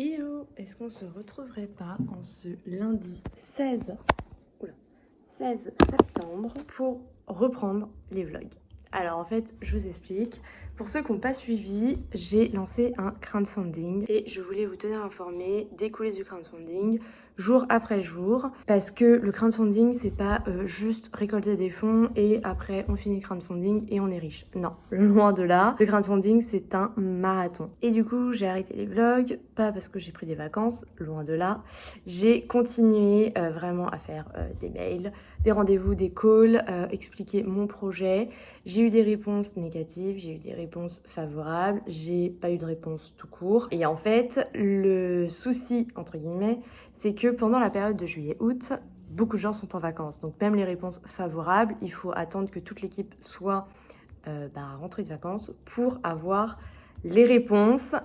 Hello, est-ce qu'on se retrouverait pas en ce lundi 16 septembre pour reprendre les vlogs? Alors en fait, je vous explique. Pour ceux qui n'ont pas suivi, j'ai lancé un crowdfunding et je voulais vous tenir informé des coulisses du crowdfunding jour après jour, parce que le crowdfunding c'est pas juste récolter des fonds et après on finit le crowdfunding et on est riche. Non, loin de là. Le crowdfunding c'est un marathon. Et du coup j'ai arrêté les vlogs, pas parce que j'ai pris des vacances, loin de là. J'ai continué vraiment à faire des mails, des rendez-vous, des calls, expliquer mon projet. J'ai eu des réponses négatives, j'ai eu des réponses favorables, j'ai pas eu de réponse tout court. Et en fait, le souci, entre guillemets, c'est que pendant la période de juillet-août, beaucoup de gens sont en vacances. Donc même les réponses favorables, il faut attendre que toute l'équipe soit rentrée de vacances pour avoir les réponses.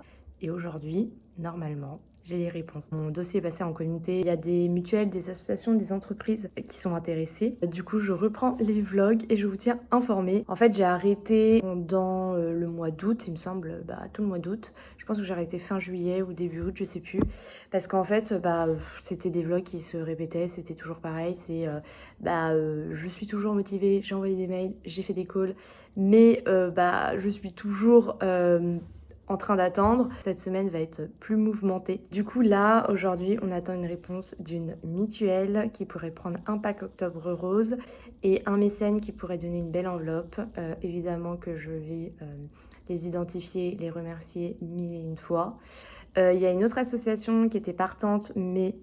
Et aujourd'hui, normalement, j'ai les réponses. Mon dossier est passé en comité. Il y a des mutuelles, des associations, des entreprises qui sont intéressées. Du coup, je reprends les vlogs et je vous tiens informé. En fait, j'ai arrêté pendant le mois d'août, il me semble, tout le mois d'août. Je pense que j'ai arrêté fin juillet ou début août, je sais plus. Parce qu'en fait, c'était des vlogs qui se répétaient, c'était toujours pareil. Je suis toujours motivée, j'ai envoyé des mails, j'ai fait des calls, mais je suis toujours en train d'attendre. Cette semaine va être plus mouvementée. Du coup là, aujourd'hui, on attend une réponse d'une mutuelle qui pourrait prendre un pack Octobre Rose et un mécène qui pourrait donner une belle enveloppe. Évidemment que je vais les identifier, les remercier mille et une fois. Il y a une autre association qui était partante, mais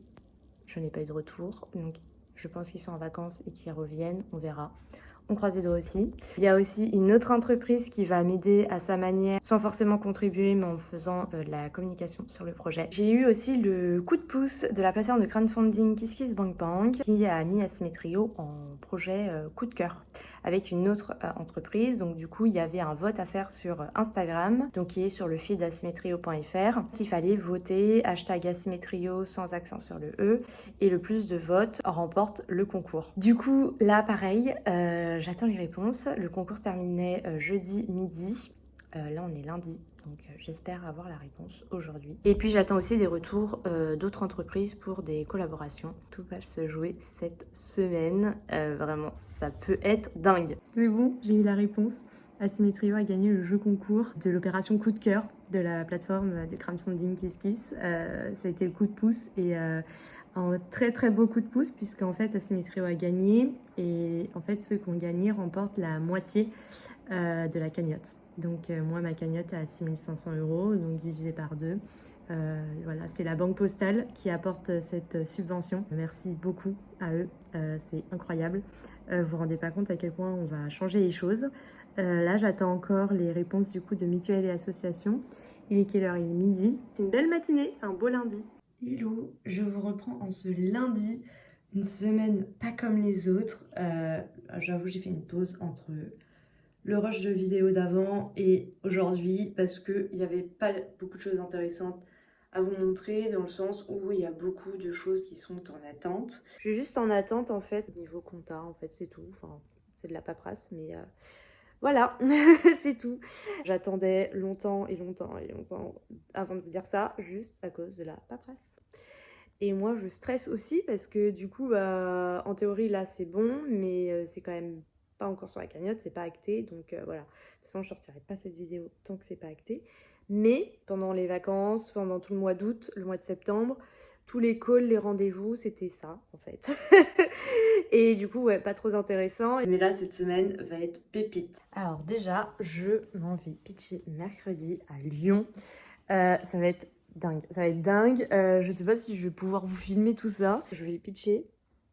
je n'ai pas eu de retour. Donc je pense qu'ils sont en vacances et qu'ils reviennent, on verra. On croise les doigts aussi. Il y a aussi une autre entreprise qui va m'aider à sa manière, sans forcément contribuer, mais en faisant de la communication sur le projet. J'ai eu aussi le coup de pouce de la plateforme de crowdfunding KissKissBankBank qui a mis Asymmetrio en projet coup de cœur avec une autre entreprise. Donc du coup, il y avait un vote à faire sur Instagram, donc qui est sur le feed asymmetrio.fr. Il fallait voter #asymmetrio sans accent sur le E et le plus de votes remporte le concours. Du coup, là pareil, j'attends les réponses. Le concours se terminait jeudi midi. Là, on est lundi, donc j'espère avoir la réponse aujourd'hui. Et puis, j'attends aussi des retours d'autres entreprises pour des collaborations. Tout va se jouer cette semaine. Vraiment, ça peut être dingue. C'est bon, j'ai eu la réponse. Asymmetrio a gagné le jeu concours de l'opération coup de cœur de la plateforme de crowdfunding KissKiss. Ça a été le coup de pouce et un très très beau coup de pouce puisqu'en fait Asymmetrio a gagné et en fait ceux qui ont gagné remportent la moitié de la cagnotte. Donc moi ma cagnotte est à 6 500 €, donc divisé par 2. Voilà, c'est la Banque Postale qui apporte cette subvention. Merci beaucoup à eux, c'est incroyable. Vous vous rendez pas compte à quel point on va changer les choses. Là j'attends encore les réponses du coup de mutuelles et associations. Il est quelle heure? Il est midi. C'est une belle matinée, un beau lundi. Hello, je vous reprends en ce lundi, une semaine pas comme les autres. J'avoue, j'ai fait une pause entre le rush de vidéos d'avant et aujourd'hui parce qu'il n'y avait pas beaucoup de choses intéressantes à vous montrer dans le sens où il y a beaucoup de choses qui sont en attente. Je suis juste en attente en fait, niveau compta en fait, c'est tout. Enfin, c'est de la paperasse, mais voilà, c'est tout. J'attendais longtemps et longtemps et longtemps avant de vous dire ça, juste à cause de la paperasse. Et moi, je stresse aussi parce que du coup, en théorie, là, c'est bon, mais c'est quand même pas encore sur la cagnotte, c'est pas acté. Donc voilà, de toute façon, je sortirai pas cette vidéo tant que c'est pas acté. Mais pendant les vacances, pendant tout le mois d'août, le mois de septembre, tous les calls, les rendez-vous, c'était ça, en fait. Et du coup, ouais, pas trop intéressant. Mais là, cette semaine va être pépite. Alors déjà, je m'en vais pitcher mercredi à Lyon. Ça va être dingue, ça va être dingue. Je sais pas si je vais pouvoir vous filmer tout ça. Je vais pitcher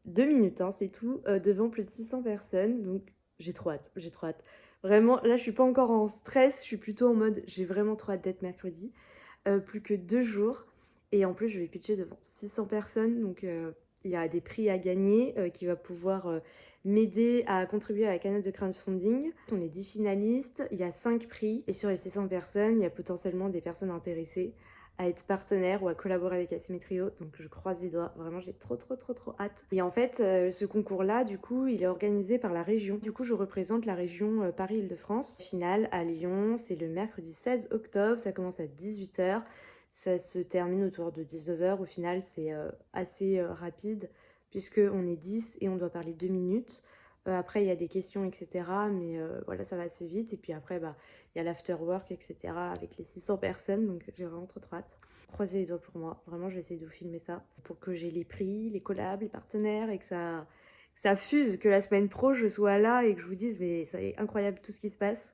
2 minutes, hein, c'est tout, devant plus de 600 personnes. Donc j'ai trop hâte, j'ai trop hâte. Vraiment, là je suis pas encore en stress, je suis plutôt en mode j'ai vraiment trop hâte d'être mercredi. Plus que 2 jours. Et en plus je vais pitcher devant 600 personnes. Donc il y a des prix à gagner qui va pouvoir m'aider à contribuer à la cagnotte de crowdfunding. On est 10 finalistes, il y a 5 prix et sur les 600 personnes, il y a potentiellement des personnes intéressées à être partenaire ou à collaborer avec Asymmetrio. Donc je croise les doigts, vraiment j'ai trop hâte. Et en fait, ce concours-là, du coup, il est organisé par la région. Du coup, je représente la région Paris-Île-de-France. Finale à Lyon, c'est le mercredi 16 octobre, ça commence à 18 h. Ça se termine autour de 19h. Au final, c'est assez rapide puisqu'on est 10 et on doit parler 2 minutes. Après, il y a des questions, etc. Mais voilà, ça va assez vite. Et puis après, bah, il y a l'afterwork, etc. avec les 600 personnes. Donc j'ai vraiment trop hâte. Croisez les doigts pour moi. Vraiment, je vais essayer de vous filmer ça pour que j'ai les prix, les collabs, les partenaires et que ça fuse, que la semaine pro, je sois là et que je vous dise, mais c'est incroyable tout ce qui se passe.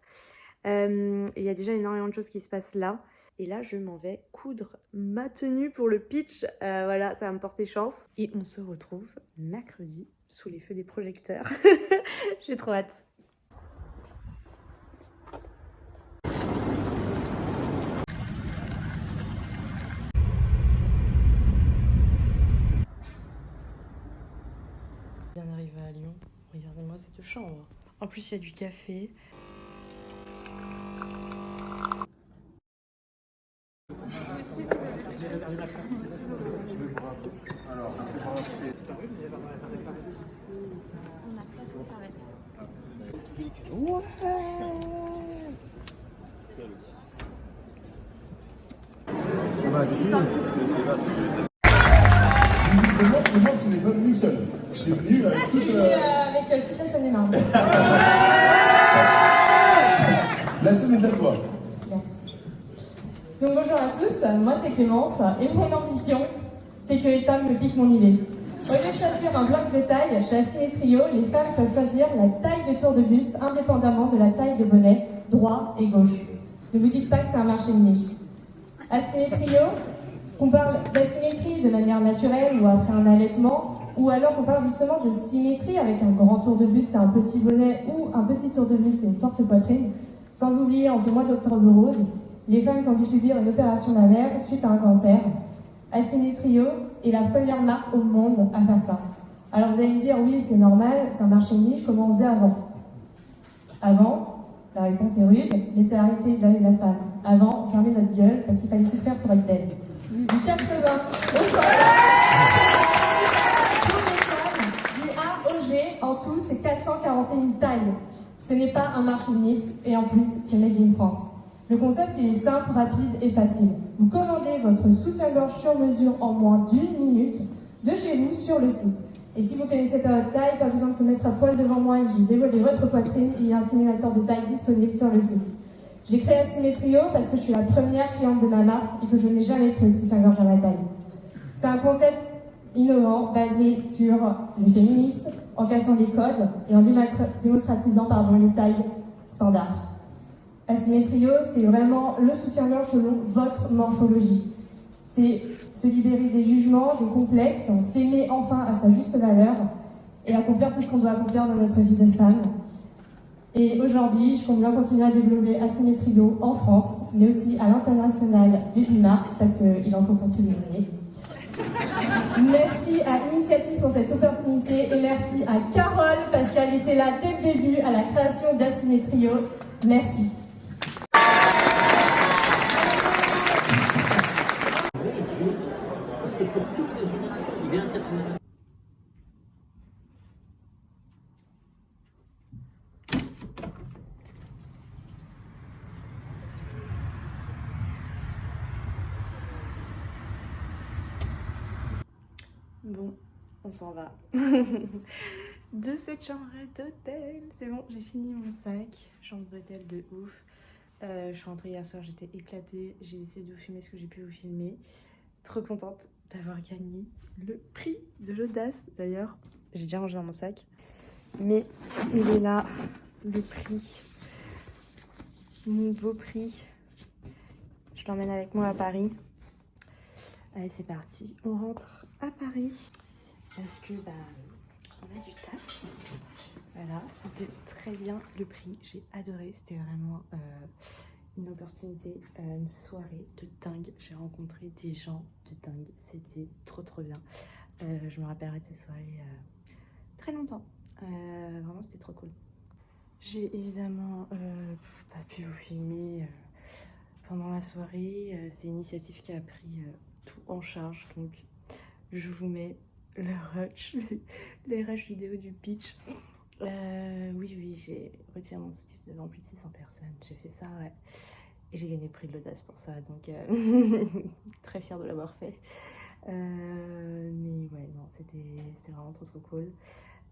Il y a déjà énormément de choses qui se passent là. Et là, je m'en vais coudre ma tenue pour le pitch. Voilà, ça va me porter chance. Et on se retrouve mercredi sous les feux des projecteurs. J'ai trop hâte. Bien arrivé à Lyon. Regardez-moi cette chambre. En plus, il y a du café. Visiblement, tu n'es pas venu seul. Tu es venu avec toute la Seine-et-Marne. la semaine de toi. Merci. Donc bonjour à tous, moi c'est Clémence et mon ambition c'est que Ethan me pique mon idée. Au lieu de choisir un bloc de taille, chez Assymétrio, les femmes peuvent choisir la taille de tour de buste indépendamment de la taille de bonnet, droit et gauche. Ne vous dites pas que c'est un marché de niche. Assymétrio, qu'on parle d'asymétrie de manière naturelle ou après un allaitement, ou alors qu'on parle justement de symétrie avec un grand tour de buste et un petit bonnet ou un petit tour de buste et une forte poitrine, sans oublier en ce mois d'octobre rose, les femmes qui ont dû subir une opération mammaire suite à un cancer. Assymétrio est la première marque au monde à faire ça. Alors vous allez me dire, oui c'est normal, c'est un marché de niche, comment on faisait avant? Avant, la réponse est rude, mais c'est l'arrêté de la vie de la femme. Avant, on fermait notre gueule parce qu'il fallait souffrir pour être belle. Du 80 au 100. Pour les femmes, du A au G, en tout, c'est 441 tailles. Ce n'est pas un marché de niche, et en plus, c'est made in France. Le concept, il est simple, rapide et facile. Vous commandez votre soutien-gorge sur mesure en moins d'1 minute de chez vous sur le site. Et si vous connaissez pas votre taille, pas besoin de se mettre à poil devant moi et que je dévoile votre poitrine, il y a un simulateur de taille disponible sur le site. J'ai créé Assymétrio parce que je suis la première cliente de ma marque et que je n'ai jamais trouvé de soutien-gorge à ma taille. C'est un concept innovant basé sur le féminisme, en cassant les codes et en démocratisant les tailles standards. Assymétrio, c'est vraiment le soutien-gorge selon votre morphologie. C'est se libérer des jugements, des complexes, s'aimer enfin à sa juste valeur et accomplir tout ce qu'on doit accomplir dans notre vie de femme. Et aujourd'hui, je compte bien continuer à développer Assymétrio en France, mais aussi à l'international début mars, parce qu'il en faut pour tout le monde. Merci à Initiative pour cette opportunité et merci à Carole, parce qu'elle était là dès le début à la création d'Assymétrio. Merci. Parce que pour toutes les filles, il est interprété. Bon, on s'en va de cette chambre d'hôtel. C'est bon, j'ai fini mon sac. Chambre d'hôtel de ouf. Je suis rentrée hier soir, j'étais éclatée. J'ai essayé de vous filmer ce que j'ai pu vous filmer. Trop contente d'avoir gagné le prix de l'audace. D'ailleurs, j'ai déjà rangé dans mon sac. Mais il est là, le prix. Mon beau prix. Je l'emmène avec moi à Paris. Allez, c'est parti. On rentre à Paris. Parce que, on a du taf. Voilà, c'était très bien le prix. J'ai adoré. C'était vraiment une opportunité, une soirée de dingue. J'ai rencontré des gens de dingue. C'était trop bien. Je me rappellerai de ces soirées très longtemps. Vraiment, c'était trop cool. J'ai évidemment pas pu vous filmer pendant la soirée. C'est Initiative qui a pris tout en charge. Donc, je vous mets le rush, les rushs vidéo du pitch. Oui, j'ai retiré mon soutif devant plus de 600 personnes. J'ai fait ça, ouais. Et j'ai gagné le prix de l'audace pour ça, donc très fière de l'avoir fait. Mais ouais, non, c'était vraiment trop cool.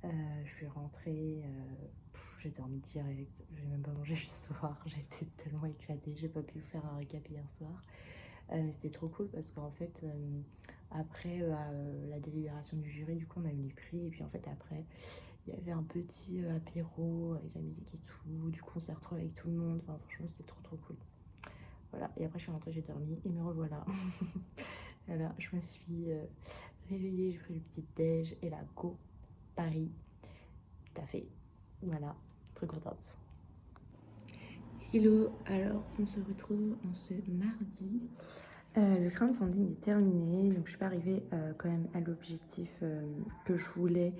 Je suis rentrée, j'ai dormi direct, j'ai même pas mangé le soir, j'étais tellement éclatée, j'ai pas pu faire un récap hier soir. Mais c'était trop cool parce qu'en fait, après la délibération du jury, du coup, on a eu les prix. Et puis en fait, après, il y avait un petit apéro avec la musique et tout. Du coup, on s'est retrouvés avec tout le monde. Enfin, franchement, c'était trop cool. Voilà. Et après, je suis rentrée, j'ai dormi et me revoilà. Voilà, je me suis réveillée, j'ai pris le petit déj et la go Paris. T'as fait. Voilà, très contente. Hello, alors on se retrouve en ce mardi. Le crowdfunding est terminé, donc je suis pas arrivée quand même à l'objectif que je voulais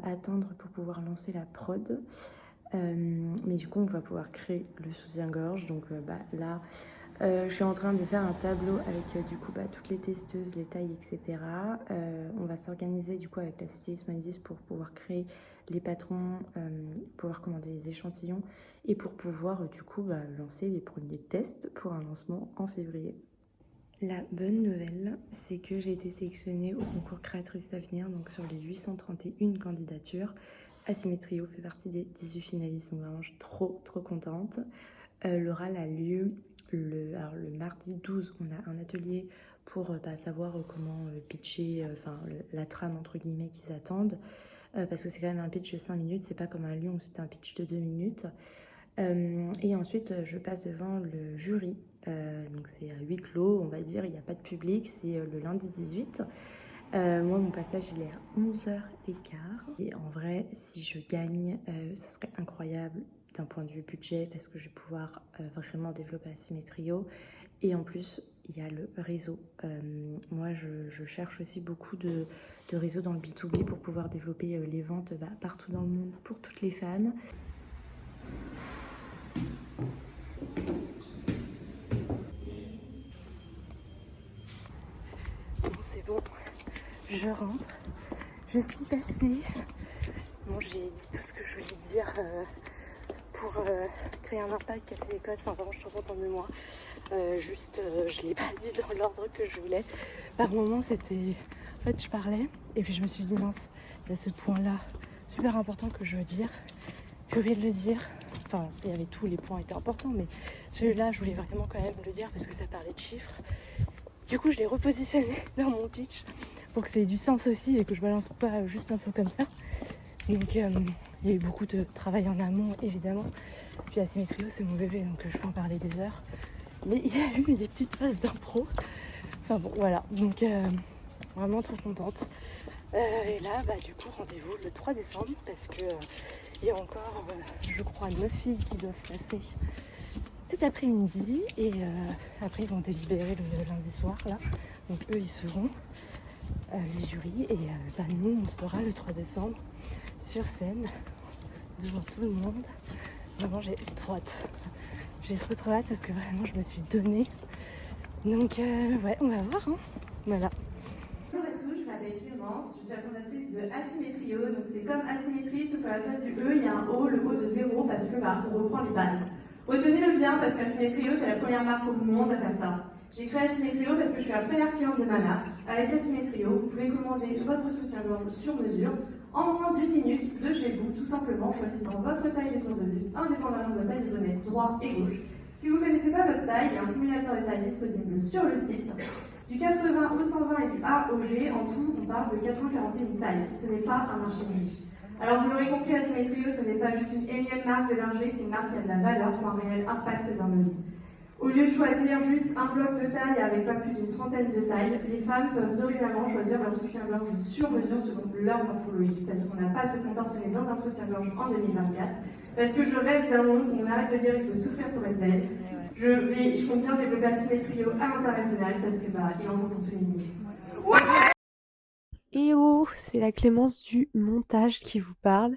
atteindre pour pouvoir lancer la prod. Mais du coup, on va pouvoir créer le soutien-gorge. Donc là, je suis en train de faire un tableau avec du coup toutes les testeuses, les tailles, etc. On va s'organiser du coup avec la styliste Maïdis pour pouvoir créer les patrons, pouvoir commander les échantillons et pour pouvoir du coup lancer les premiers tests pour un lancement en février. La bonne nouvelle, c'est que j'ai été sélectionnée au concours Créatrice d'Avenir, donc sur les 831 candidatures. Asymétrio fait partie des 18 finalistes, donc vraiment je suis trop contente. L'oral a lieu le mardi 12, on a un atelier pour savoir comment pitcher, la trame entre guillemets qu'ils attendent, parce que c'est quand même un pitch de 5 minutes, c'est pas comme un Lyon où c'était un pitch de 2 minutes. Et ensuite, je passe devant le jury. Donc c'est à huis clos, on va dire, il n'y a pas de public, c'est le lundi 18. Moi, mon passage, il est à 11h15. Et en vrai, si je gagne, ça serait incroyable d'un point de vue budget parce que je vais pouvoir vraiment développer Asymétrio. Et en plus, il y a le réseau. Moi, je cherche aussi beaucoup de réseaux dans le B2B pour pouvoir développer les ventes partout dans le monde pour toutes les femmes. Bon, c'est bon, je rentre. Je suis passée. Bon, j'ai dit tout ce que je voulais dire pour créer un impact, casser les codes. Enfin, vraiment, je suis trop contente de moi. Je l'ai pas dit dans l'ordre que je voulais. Par moments, c'était... En fait, je parlais et puis je me suis dit, mince, il y a ce point-là super important que je veux dire. J'ai oublié de le dire. Enfin, il y avait tous les points étaient importants, mais celui-là, je voulais vraiment quand même le dire parce que ça parlait de chiffres. Du coup, je l'ai repositionné dans mon pitch pour que ça ait du sens aussi et que je balance pas juste un peu comme ça. Donc, il y a eu beaucoup de travail en amont, évidemment. Puis Asymétrio, c'est mon bébé, donc je peux en parler des heures. Mais il y a eu des petites phases d'impro. Enfin bon, voilà. Donc, vraiment trop contente. Et là, du coup, rendez-vous le 3 décembre parce que il y a encore, je crois, 9 filles qui doivent passer cet après-midi. Et après, ils vont délibérer le lundi soir, là. Donc, eux, ils seront les jurys. Et nous, on sera le 3 décembre sur scène, devant tout le monde. Vraiment, j'ai trop hâte. J'ai trop hâte parce que vraiment, je me suis donnée. Donc, ouais, on va voir. Hein. Voilà. Bonjour à tous, je m'appelle Clémence, je suis la fondatrice de Asymétrio. Donc c'est comme asymétrie, sauf qu'à la place du E, il y a un O, le O de 0, parce que on reprend les bases. Retenez-le bien, parce qu'Asymétrio, c'est la première marque au monde à faire ça. J'ai créé Asymétrio parce que je suis la première cliente de ma marque. Avec Asymétrio, vous pouvez commander votre soutien-gorge sur mesure en moins d'1 minute de chez vous, tout simplement en choisissant votre taille de tour de buste, indépendamment de votre taille de bonnet droit et gauche. Si vous ne connaissez pas votre taille, il y a un simulateur de taille disponible sur le site. Du 80 au 120 et du A au G, en tout, on parle de 441 tailles. Ce n'est pas un marché niche. Alors vous l'aurez compris, Asymétrio, ce n'est pas juste une énième marque de lingerie, c'est une marque qui a de la valeur pour un réel impact dans nos vies. Au lieu de choisir juste un bloc de taille avec pas plus d'une trentaine de tailles, les femmes peuvent dorénavant choisir leur soutien-gorge sur mesure selon leur morphologie, parce qu'on n'a pas à se contorsionner dans un soutien-gorge en 2024, parce que je rêve d'un monde où on arrête de dire il faut souffrir pour être belle. Je compte bien développer Asymétrio à l'international, parce que il en faut pour tous les niveaux. Hello, c'est la Clémence du montage qui vous parle.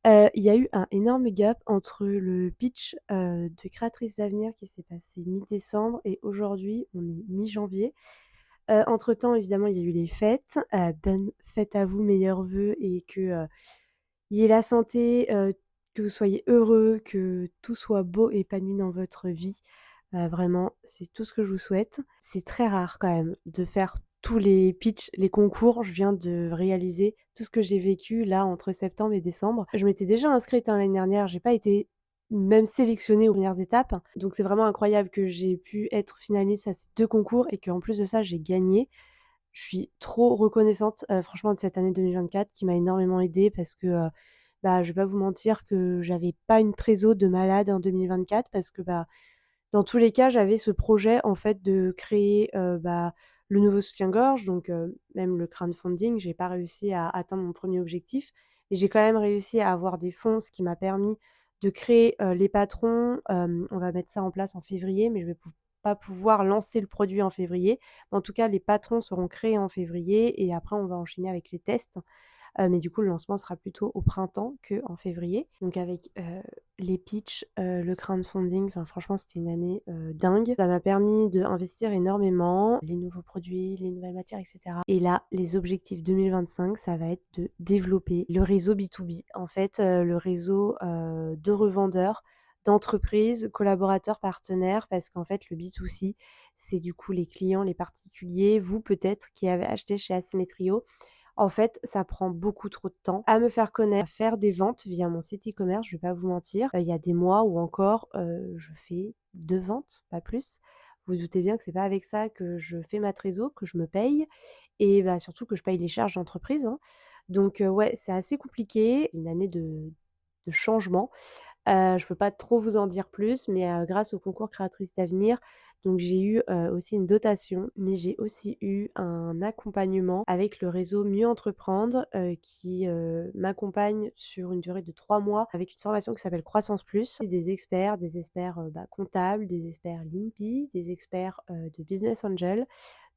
Il y a eu un énorme gap entre le pitch de Créatrice d'Avenir qui s'est passé mi-décembre et aujourd'hui, on est mi-janvier. Entre-temps, évidemment, il y a eu les fêtes. Bonne fête à vous, meilleurs vœux et que y ait la santé, que vous soyez heureux, que tout soit beau et épanoui dans votre vie. Vraiment, c'est tout ce que je vous souhaite. C'est très rare quand même de faire tous les pitchs, les concours. Je viens de réaliser tout ce que j'ai vécu là entre septembre et décembre. Je m'étais déjà inscrite, hein, l'année dernière, j'ai pas été même sélectionnée aux premières étapes. Donc c'est vraiment incroyable que j'ai pu être finaliste à ces 2 concours et qu'en plus de ça, j'ai gagné. Je suis trop reconnaissante, franchement de cette année 2024 qui m'a énormément aidée parce que, bah, je vais pas vous mentir que j'avais pas une trésor de malade en 2024 parce que, bah, dans tous les cas, j'avais ce projet en fait de créer, bah, le nouveau soutien-gorge donc même le crowdfunding, j'ai pas réussi à atteindre mon premier objectif, mais j'ai quand même réussi à avoir des fonds, ce qui m'a permis de créer, les patrons. On va mettre ça en place en février, mais je vais pas pouvoir lancer le produit en février. En tout cas, les patrons seront créés en février et après on va enchaîner avec les tests. Mais du coup, le lancement sera plutôt au printemps qu'en février. Donc avec, les pitchs, le crowdfunding, enfin franchement, c'était une année, dingue. Ça m'a permis d'investir énormément, les nouveaux produits, les nouvelles matières et cetera. Et là, les objectifs 2025, ça va être de développer le réseau B2B. En fait, le réseau, de revendeurs, d'entreprises, collaborateurs, partenaires, parce qu'en fait, le B2C, c'est du coup les clients, les particuliers, vous peut-être qui avez acheté chez Asymmetrio. En fait, ça prend beaucoup trop de temps à me faire connaître, à faire des ventes via mon site e-commerce, je vais pas vous mentir. Il y a des mois où encore, je fais 2 ventes, pas plus. Vous doutez bien que c'est pas avec ça que je fais ma trésor, que je me paye et bah, surtout que je paye les charges d'entreprise, hein. Donc ouais, c'est assez compliqué, une année de changement. Je peux pas trop vous en dire plus, mais grâce au concours Créatrice d'avenir, donc j'ai eu, aussi une dotation, mais j'ai aussi eu un accompagnement avec le réseau Mieux Entreprendre, qui, m'accompagne sur une durée de 3 mois avec une formation qui s'appelle Croissance Plus. C'est des experts, bah, comptables, des experts Limpy, des experts, de Business Angel,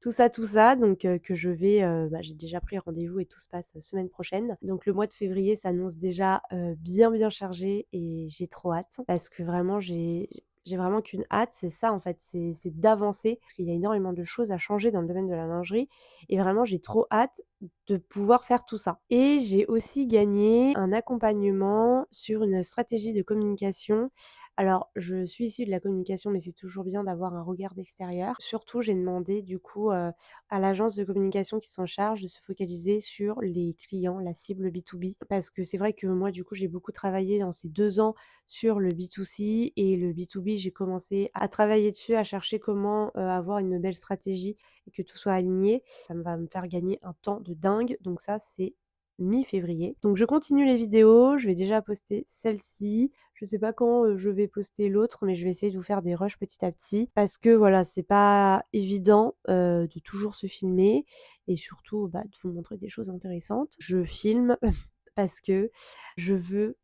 tout ça donc que je vais, bah, j'ai déjà pris rendez-vous et tout se passe, semaine prochaine. Donc le mois de février s'annonce déjà, bien, bien chargé et j'ai trop hâte parce que vraiment j'ai vraiment qu'une hâte, c'est ça en fait, c'est d'avancer parce qu'il y a énormément de choses à changer dans le domaine de la lingerie et vraiment j'ai trop hâte de pouvoir faire tout ça. Et j'ai aussi gagné un accompagnement sur une stratégie de communication. Alors, je suis issue de la communication, mais c'est toujours bien d'avoir un regard d'extérieur. Surtout, j'ai demandé du coup, à l'agence de communication qui s'en charge de se focaliser sur les clients, la cible B2B. Parce que c'est vrai que moi, du coup, j'ai beaucoup travaillé dans ces 2 ans sur le B2C et le B2B, j'ai commencé à travailler dessus, à chercher comment, avoir une belle stratégie et que tout soit aligné. Ça va me faire gagner un temps de dingue, donc ça, c'est mi-février. Donc je continue les vidéos, je vais déjà poster celle-ci. Je sais pas quand, je vais poster l'autre, mais je vais essayer de vous faire des rushs petit à petit parce que voilà, c'est pas évident, de toujours se filmer et surtout, bah, de vous montrer des choses intéressantes. Je filme parce que je veux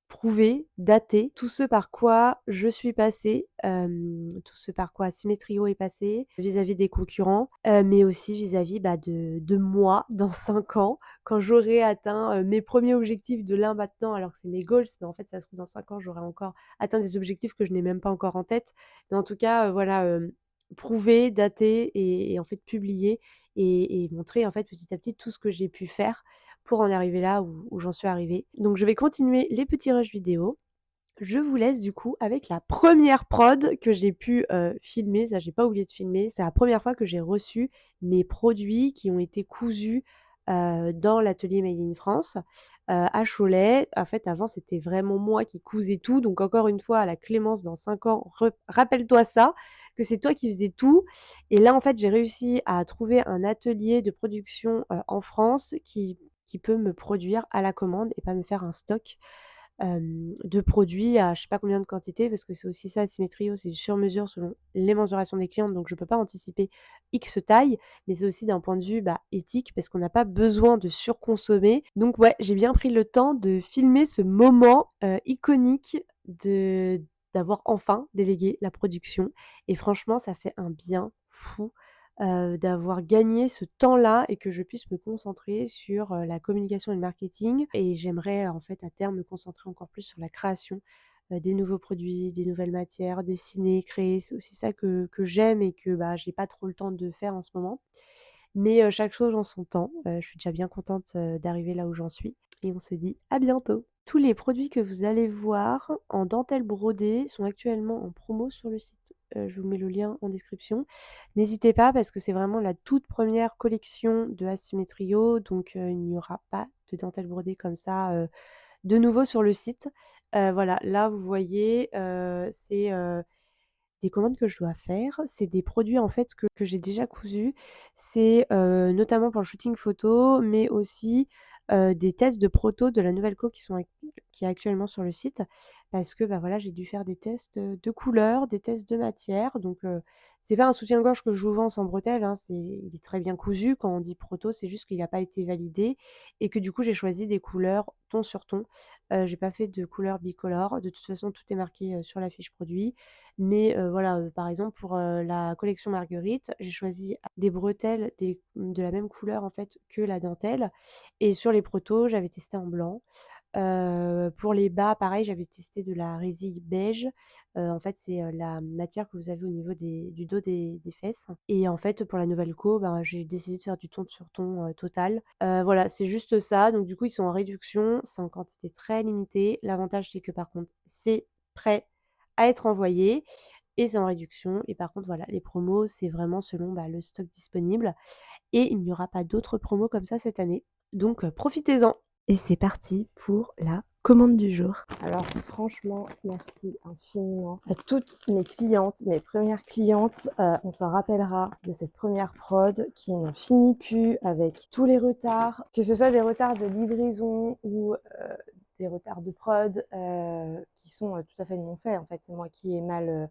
prouver, dater tout ce par quoi je suis passée, tout ce par quoi Symétrio est passé vis-à-vis des concurrents, mais aussi vis-à-vis, bah, de moi dans 5 ans quand j'aurai atteint, mes premiers objectifs de là maintenant alors que c'est mes goals, mais en fait ça se trouve dans 5 ans j'aurai encore atteint des objectifs que je n'ai même pas encore en tête. Mais en tout cas, voilà, prouver, dater et en fait publier et montrer en fait petit à petit tout ce que j'ai pu faire pour en arriver là où j'en suis arrivée. Donc je vais continuer les petits rushs vidéo. Je vous laisse du coup avec la première prod que j'ai pu, filmer, ça j'ai pas oublié de filmer. C'est la première fois que j'ai reçu mes produits qui ont été cousus, dans l'atelier Made in France, à Cholet. En fait, avant, c'était vraiment moi qui cousais tout, donc encore une fois, à la Clémence dans 5 ans, rappelle-toi ça, que c'est toi qui faisais tout et là, en fait, j'ai réussi à trouver un atelier de production, en France qui peut me produire à la commande et pas me faire un stock de produits à je sais pas combien de quantité parce que c'est aussi ça Symétrio, c'est du sur mesure selon les mensurations des clientes donc je peux pas anticiper X taille, mais c'est aussi d'un point de vue, bah, éthique parce qu'on n'a pas besoin de surconsommer. Donc ouais, j'ai bien pris le temps de filmer ce moment, iconique d'avoir enfin délégué la production et franchement ça fait un bien fou d'avoir gagné ce temps-là et que je puisse me concentrer sur, la communication et le marketing et j'aimerais, en fait, à terme, me concentrer encore plus sur la création, des nouveaux produits, des nouvelles matières, dessiner, créer. C'est aussi ça que j'aime et que, bah, j'ai pas trop le temps de faire en ce moment. Mais, chaque chose en son temps. Je suis déjà bien contente, d'arriver là où j'en suis et on se dit à bientôt. Tous les produits que vous allez voir en dentelle brodée sont actuellement en promo sur le site. Je vous mets le lien en description. N'hésitez pas parce que c'est vraiment la toute première collection de Asymmetrio, donc il n'y aura pas de dentelle brodée comme ça, de nouveau sur le site. Voilà, là vous voyez, c'est, des commandes que je dois faire. C'est des produits en fait que j'ai déjà cousus. C'est, notamment pour le shooting photo, mais aussi, des tests de proto de la nouvelle co qui est actuellement sur le site. Parce que, bah, voilà, j'ai dû faire des tests, de couleurs, des tests de matière. Donc, c'est pas un soutien-gorge que je vous vends sans bretelles, hein, il est très bien cousu. Quand on dit proto, c'est juste qu'il a pas été validé et que du coup, j'ai choisi des couleurs ton sur ton. J'ai pas fait de couleurs bicolores. De toute façon, tout est marqué, sur la fiche produit. Mais voilà, par exemple pour, la collection Marguerite, j'ai choisi des bretelles de la même couleur en fait que la dentelle et sur les protos, j'avais testé en blanc. Pour les bas, pareil, j'avais testé de la résille beige. En fait, c'est, la matière que vous avez au niveau du dos des fesses et en fait, pour la nouvelle co, ben, j'ai décidé de faire du ton sur ton, total. Voilà, c'est juste ça. Donc du coup, ils sont en réduction, c'est en quantité très limitée. L'avantage, c'est que par contre, c'est prêt à être envoyé et c'est en réduction et par contre, voilà, les promos, c'est vraiment selon, bah, le stock disponible et il n'y aura pas d'autres promos comme ça cette année. Donc, profitez-en! Et c'est parti pour la commande du jour. Alors franchement, merci infiniment à toutes mes clientes, mes premières clientes. On s'en rappellera de cette première prod qui n'en finit plus avec tous les retards, que ce soit des retards de livraison ou des retards de prod qui sont tout à fait de mon fait. En fait, c'est moi qui ai mal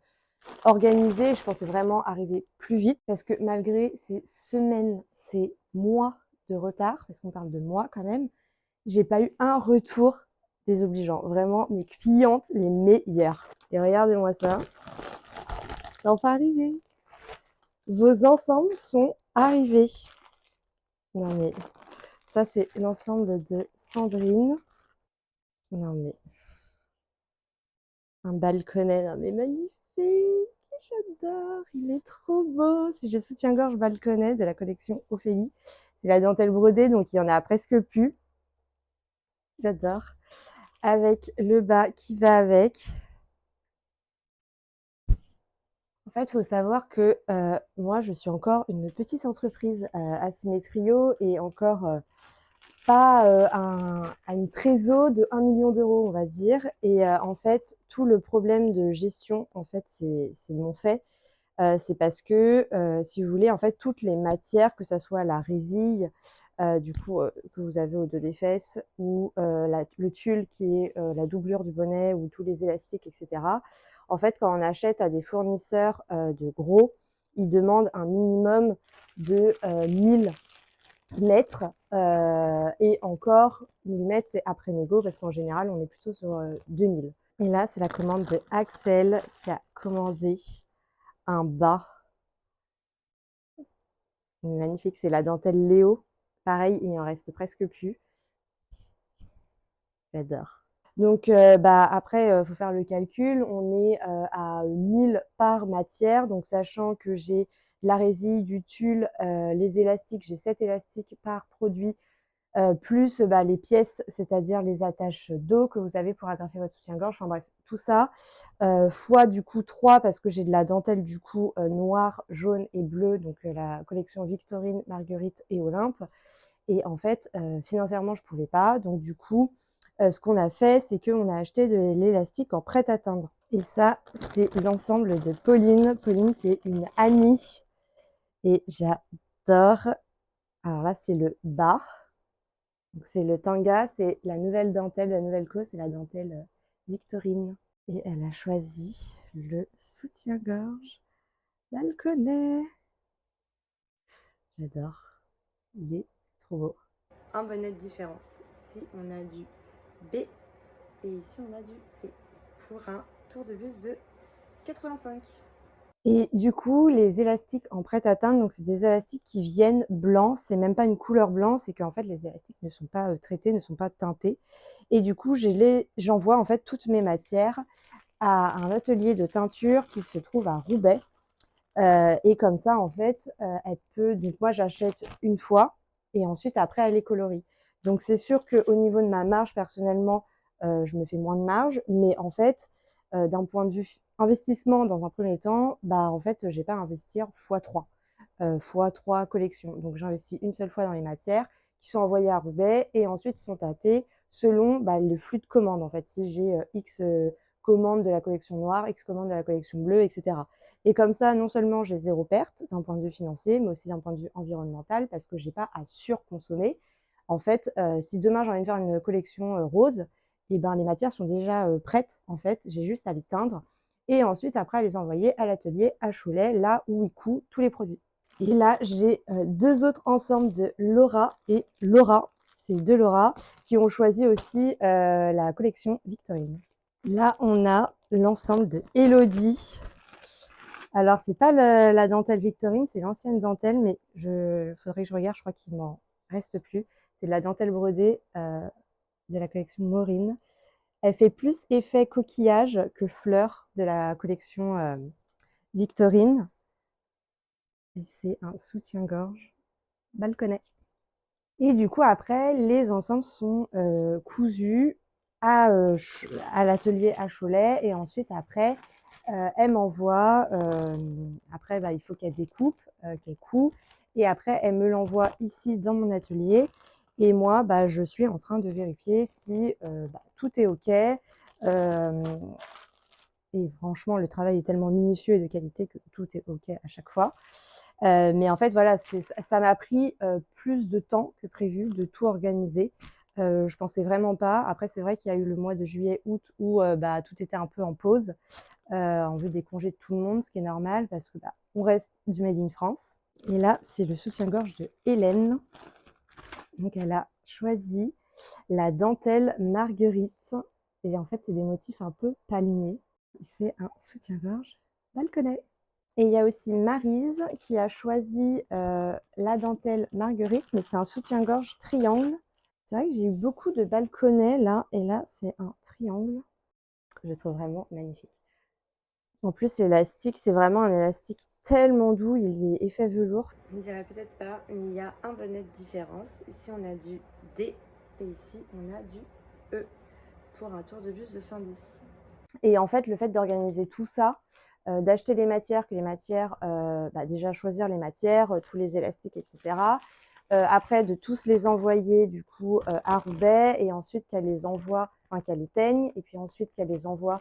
organisé. Je pensais vraiment arriver plus vite parce que malgré ces semaines, ces mois de retard, parce qu'on parle de mois quand même, j'ai pas eu un retour désobligeant. Vraiment, mes clientes les meilleures. Et regardez-moi ça. C'est enfin arrivé. Vos ensembles sont arrivés. Non mais, ça c'est l'ensemble de Sandrine. Non mais, un balconnet, non mais magnifique. J'adore, il est trop beau. C'est le soutien-gorge balconnet de la collection Ophélie. C'est la dentelle brodée, donc il y en a presque plus. J'adore. Avec le bas qui va avec. En fait, il faut savoir que moi, je suis encore une petite entreprise Asymmetrio et encore pas à une trésor de 1 million d'euros, on va dire. Et en fait, tout le problème de gestion, en fait, c'est de mon fait. C'est parce que, si vous voulez, en fait, toutes les matières, que ça soit la résille, du coup, que vous avez au dos des fesses ou le tulle qui est la doublure du bonnet ou tous les élastiques et cetera. En fait, quand on achète à des fournisseurs, de gros, ils demandent un minimum de 1 000 mètres, et encore 1 000 mètres, c'est après négo parce qu'en général, on est plutôt sur 2 000. Et là, c'est la commande de Axel qui a commandé un bas. Magnifique, c'est la dentelle Léo. Pareil, il en reste presque plus. J'adore. Donc, bah, après, faut faire le calcul. On est à 1000 par matière. Donc, sachant que j'ai la résille, du tulle, les élastiques, j'ai 7 élastiques par produit, plus bah, les pièces, c'est-à-dire les attaches d'eau que vous avez pour agrafer votre soutien-gorge. Enfin bref, tout ça, fois du coup 3 parce que j'ai de la dentelle du coup noire, jaune et bleue, donc la collection Victorine, Marguerite et Olympe. Et en fait, financièrement, je pouvais pas. Donc du coup, ce qu'on a fait, c'est qu'on a acheté de l'élastique en prêt-à-teindre. Et ça, c'est l'ensemble de Pauline. Pauline qui est une amie. Et j'adore. Alors là, c'est le bas. C'est le tanga, c'est la nouvelle dentelle, la nouvelle co, c'est la dentelle Victorine. Et elle a choisi le soutien-gorge balconnet. J'adore. Il est trop beau. Un bonnet de différence. Ici, on a du B et ici, on a du C pour un tour de bus de 85. Et du coup, les élastiques en prêt-à-teindre, donc c'est des élastiques qui viennent blancs. C'est même pas une couleur blanc, c'est qu'en fait, les élastiques ne sont pas traités, ne sont pas teintés. Et du coup, j'envoie en fait toutes mes matières à un atelier de teinture qui se trouve à Roubaix. Et comme ça, en fait, elle peut. Donc moi, j'achète une fois et ensuite après, elle les colorie. Donc c'est sûr qu'au niveau de ma marge, personnellement, je me fais moins de marge. Mais en fait, d'un point de vue investissement dans un premier temps, bah, en fait, j'ai pas à investir x3, x3 collections. Donc, j'investis une seule fois dans les matières qui sont envoyées à Roubaix et ensuite ils sont tâtés selon bah, le flux de commandes. En fait, si j'ai X commandes de la collection noire, X commandes de la collection bleue, etc. Et comme ça, non seulement j'ai zéro perte d'un point de vue financier, mais aussi d'un point de vue environnemental parce que j'ai pas à surconsommer. En fait, si demain j'ai envie de faire une collection rose, et ben les matières sont déjà prêtes. En fait, j'ai juste à les teindre et ensuite après à les envoyer à l'atelier à Cholet, là où ils coupent tous les produits. Et là, j'ai deux autres ensembles de Laura et Laura. C'est deux Laura qui ont choisi aussi la collection Victorine. Là, on a l'ensemble de Elodie. Alors, c'est pas la dentelle Victorine, c'est l'ancienne dentelle, mais faudrait que je regarde, je crois qu'il m'en reste plus. C'est de la dentelle brodée de la collection Maureen. Elle fait plus effet coquillage que fleur de la collection Victorine. Et c'est un soutien-gorge balconnet. Et du coup, après, les ensembles sont cousus à l'atelier à Cholet. Et ensuite, après, elle m'envoie, après, bah, il faut qu'elle découpe, qu'elle coud. Et après, elle me l'envoie ici dans mon atelier. Et moi, bah, je suis en train de vérifier si bah, tout est OK. Et franchement, le travail est tellement minutieux et de qualité que tout est OK à chaque fois. Mais en fait, voilà, ça m'a pris plus de temps que prévu de tout organiser. Je pensais vraiment pas. Après, c'est vrai qu'il y a eu le mois de juillet, août où bah, tout était un peu en pause en vue des congés de tout le monde, ce qui est normal parce que bah, on reste du Made in France. Et là, c'est le soutien-gorge de Hélène. Donc, elle a choisi la dentelle Marguerite. Et en fait, c'est des motifs un peu palmiers. C'est un soutien-gorge balconnet. Et il y a aussi Maryse qui a choisi la dentelle Marguerite, mais c'est un soutien-gorge triangle. C'est vrai que j'ai eu beaucoup de balconnets là, et là c'est un triangle. Je le trouve vraiment magnifique. En plus, l'élastique, c'est vraiment un élastique tellement doux, il est effet velours. On ne dirait peut-être pas, mais il y a un bonnet de différence. Ici, on a du D et ici, on a du E pour un tour de buste de 110. Et en fait, le fait d'organiser tout ça, d'acheter les matières, bah déjà choisir les matières, tous les élastiques, etc. Après, de tous les envoyer du coup à Roubaix et ensuite qu'elle les envoie, enfin qu'elle les teigne et puis ensuite qu'elle les envoie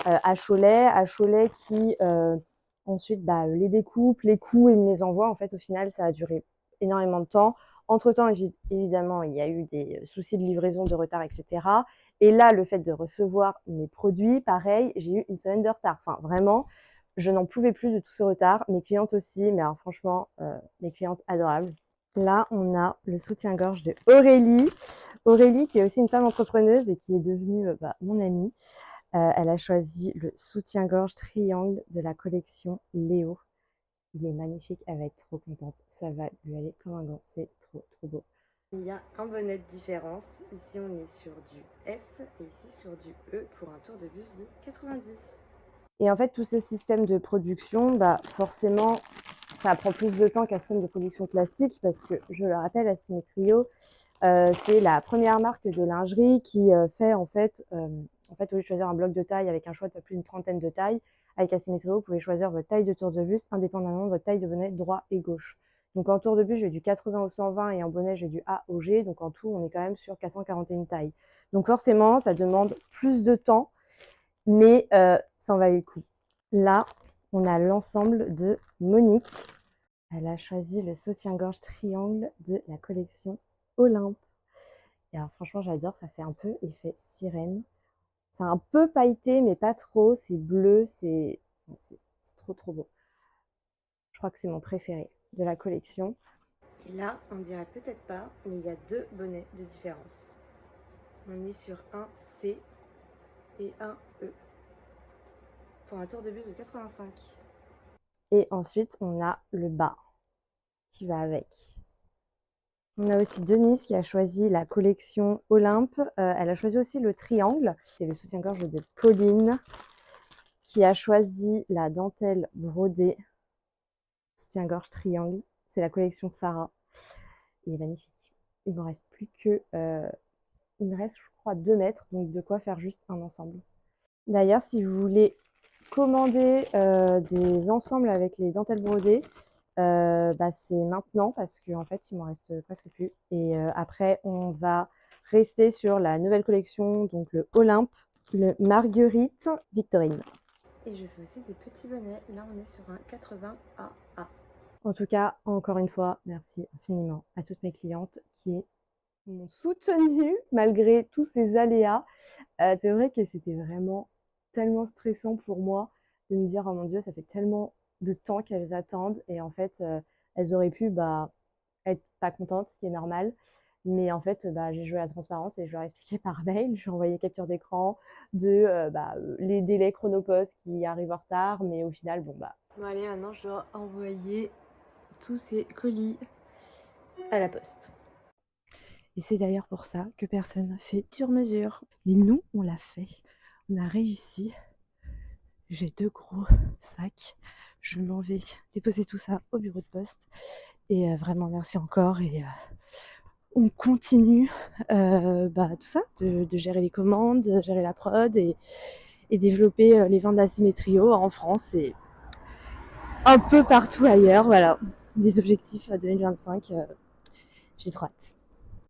à Cholet qui ensuite bah, les découpe, les coud et me les envoie. En fait, au final, ça a duré énormément de temps. Entre-temps, évidemment, il y a eu des soucis de livraison, de retard, etc. Et là, le fait de recevoir mes produits, pareil, j'ai eu une semaine de retard. Enfin, vraiment, je n'en pouvais plus de tout ce retard. Mes clientes aussi, mais alors franchement, mes clientes adorables. Là, on a le soutien-gorge de Aurélie. Aurélie, qui est aussi une femme entrepreneuse et qui est devenue bah, mon amie. Elle a choisi le soutien-gorge triangle de la collection Léo. Il est magnifique, elle va être trop contente. Ça va lui aller comme un gant, c'est trop, trop beau. Il y a un bonnet de différence. Ici, on est sur du F et ici sur du E pour un tour de buste de 90. Et en fait, tout ce système de production, bah, forcément, ça prend plus de temps qu'un système de production classique parce que, je le rappelle, Asymmetrio, c'est la première marque de lingerie qui fait en fait, au lieu de choisir un bloc de taille avec un choix de pas plus d'une trentaine de tailles, avec Asymmetrio, vous pouvez choisir votre taille de tour de buste indépendamment de votre taille de bonnet droit et gauche. Donc en tour de buste, j'ai du 80 au 120 et en bonnet, j'ai du A au G. Donc en tout, on est quand même sur 441 tailles. Donc forcément, ça demande plus de temps, mais ça en valait le coup. Là, on a l'ensemble de Monique. Elle a choisi le soutien-gorge triangle de la collection Olympe. Et alors franchement, j'adore, ça fait un peu effet sirène. C'est un peu pailleté, mais pas trop. C'est bleu, c'est trop trop beau. Je crois que c'est mon préféré de la collection. Et là, on dirait peut-être pas, mais il y a deux bonnets de différence. On est sur un C et un E pour un tour de buste de 85. Et ensuite, on a le bas qui va avec. On a aussi Denise qui a choisi la collection Olympe. Elle a choisi aussi le triangle. C'est le soutien-gorge de Pauline qui a choisi la dentelle brodée soutien-gorge triangle. C'est la collection Sarah. Il est magnifique. Il ne me reste plus que il me reste, je crois, 2 mètres, donc de quoi faire juste un ensemble. D'ailleurs, si vous voulez commander des ensembles avec les dentelles brodées, c'est maintenant parce qu'en fait, il m'en reste presque plus. Et après, on va rester sur la nouvelle collection, donc le Olympe, le Marguerite Victorine. Et je fais aussi des petits bonnets. Là, on est sur un 80 AA. En tout cas, encore une fois, merci infiniment à toutes mes clientes qui m'ont soutenue malgré tous ces aléas. C'est vrai que c'était vraiment tellement stressant pour moi de me dire « Oh mon Dieu, ça fait tellement de temps qu'elles attendent » et en fait, elles auraient pu être pas contentes, ce qui est normal. Mais en fait, j'ai joué à la transparence et je leur ai expliqué par mail. J'ai envoyé capture d'écran de les délais Chronopost qui arrivent en retard. Mais au final, Bon allez, maintenant je dois envoyer tous ces colis à la poste. Et c'est d'ailleurs pour ça que personne n'a fait sur mesure. Mais nous, on l'a fait. On a réussi. J'ai 2 gros sacs. Je m'en vais déposer tout ça au bureau de poste. Et vraiment, merci encore. Et on continue tout ça, de gérer les commandes, de gérer la prod et développer les ventes d'Asymmetrio en France et un peu partout ailleurs. Voilà, les objectifs 2025, j'ai trop hâte.